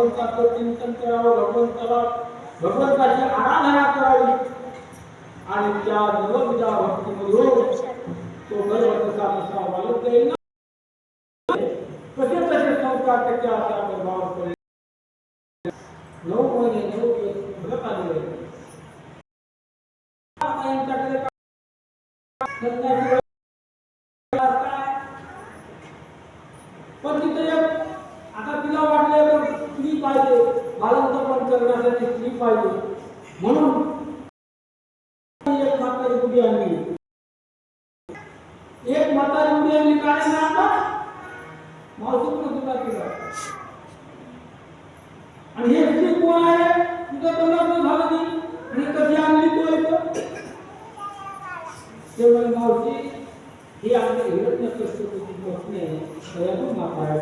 भगवंताचं चिंतन करावं, भगवंताची आराधना करावी आणि त्या नवविधा भक्तीमधून तो भगवंताचा कसा वालत जाईल ना, कसे कसे संस्कार त्याच्या त्या प्रभावावर पडेल. 9 महिने 9 दिवस भरत आलेले पण तिथे आता तिला वाटलं स्त्री पाहिजे, बालंतपण करण्यासाठी स्त्री पाहिजे, म्हणून एक म्हातारी मुली आणली. एक म्हातारी मुली आणली काय ना आता मावसून तुला केला. आणि हे स्त्री कोण आहे, तुझं तर लग्न झालं नाही आणि कधी आणली तो इथं. तेव्हा मावशी ही आपली हिरण्यकश्यपूची पत्नी आहे, दयाळू माता आहे.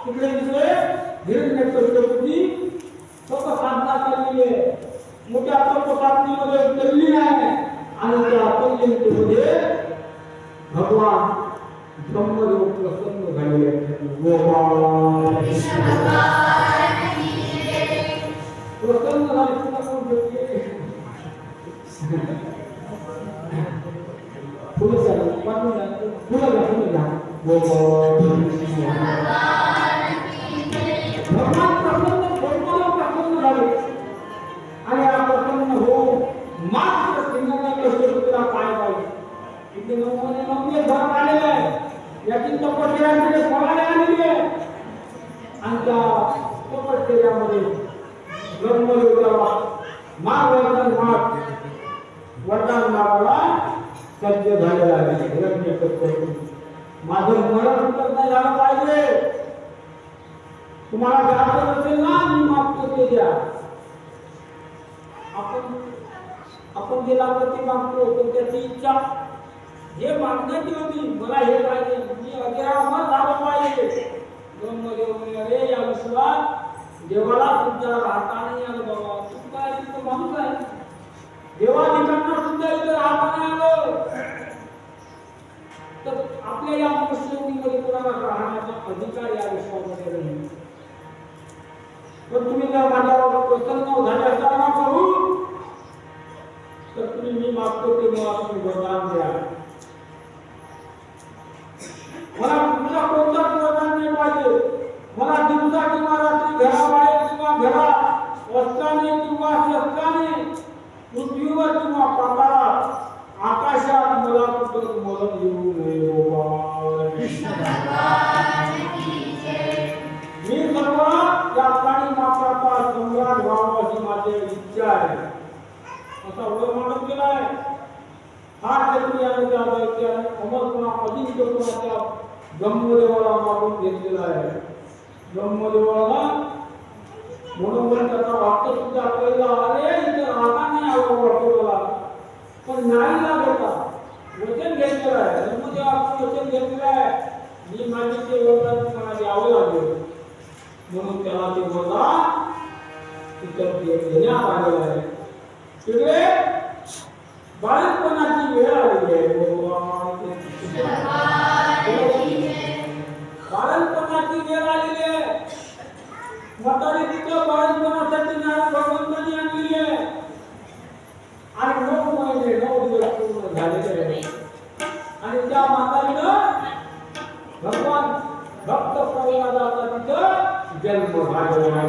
तिकडे दुसरे हिरण्यकश्यपूची साधना केलेली आहे, मोठ्या तपसाधनेमध्ये तल्लीन आहे आणि त्या तल्लीनतेमध्ये भगवान ब्रह्मदेव प्रसन्न झाले आहेत. प्रसन्न झाले पुन्हा कोण भेटले फुलं झालं फुलं घ्या भगवान प्रसन्न प्रसन्न झाले आणि या प्रसन्न हो मात्र सिंहाच्या पाय पाहिजे. इथे 9 महिने 9 दिवस भरत आलेले आहे, याची तपश्चर्यामध्ये फळाने आलेली आहे आणि त्या तपश्चर्यामध्ये ब्रह्मदेवाला वरदान मागायला सज्ज झालेला आहे. माझं मरण तर नाही झालं पाहिजे, तुम्हाला द्यायचं असेल ना मी मागतो ते द्या. आपण जे लागलं ते मागतो, पण त्याची इच्छा हे मागण्याची होती, मला हे पाहिजे, मी अजरामर झालं पाहिजे. ब्रह्मदेव म्हणाले या विश्वात देवाला तुमच्या राहता नाही आलं बाबा, तू काय तिथं माणूस आहे, देवाधिकांना सुद्धा इथं राहता नाही आलं, तर आपल्या या मनुष्ययोनीमध्ये कोणाला राहण्याचा अधिकार या विश्वामध्ये नाही. पण तुम्ही जर माझ्यावर प्रसन्न झाले असताना करू तर तुम्ही मी मागतो ते मला तुम्ही वरदान द्या. मला तुमचा कोणताच वरदान नाही पाहिजे, मला दिवसा किंवा रात्री घराबाहेर किंवा घरात असताना किंवा शस्त्राने पृथ्वीवर किंवा पाताळात आकाशात मला कुठं मरण येऊ नये. मी सर्व या प्राणी मात्राचा सम्राट व्हावा अशी माझी इच्छा आहे, असा वर मानत गेला आहे. हा जगून याने अमरपणा अजिंक्यपणाच्या ब्रह्मदेवाला मागून घेतलेला आहे. ब्रह्मदेवाला म्हणून त्याचा वाक्य सुद्धा कळला, अरे इथं राहता नाही आलं वाटतं मला, पण नाही लागता वचन घेतलेलं आहे. ब्रह्मदेवाचं वचन घेतलेलं आहे, मी माझी ते वरदान मला द्यावं लागेल, म्हणून त्याला ते वरदान तिथं देण्यात आलेलं आहे. तिकडे बाळपणाची वेळ आलेली आहे. बाळपणाची वेळ आलेली आहे. म्हातारी तिथं बाळपणासाठी भगवंतांनी आणलेली आहे आणि 9 महिने 9 दिवस पूर्ण झालेले आहे आणि त्या म्हातारीनं भगवान भक्त प्रल्हादाचा तिथं जन्म झालेला आहे.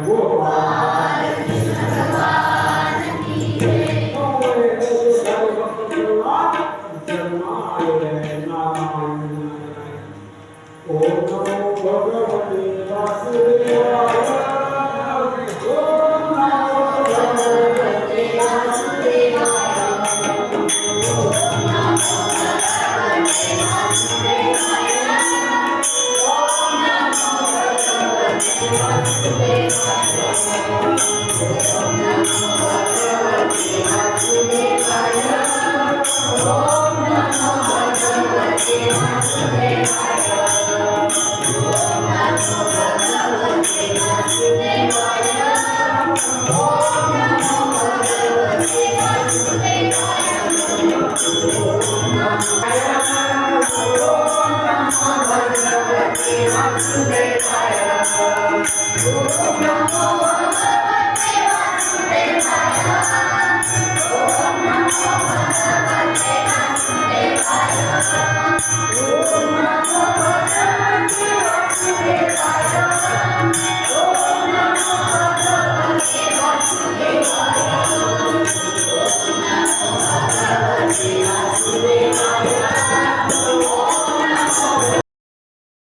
Oh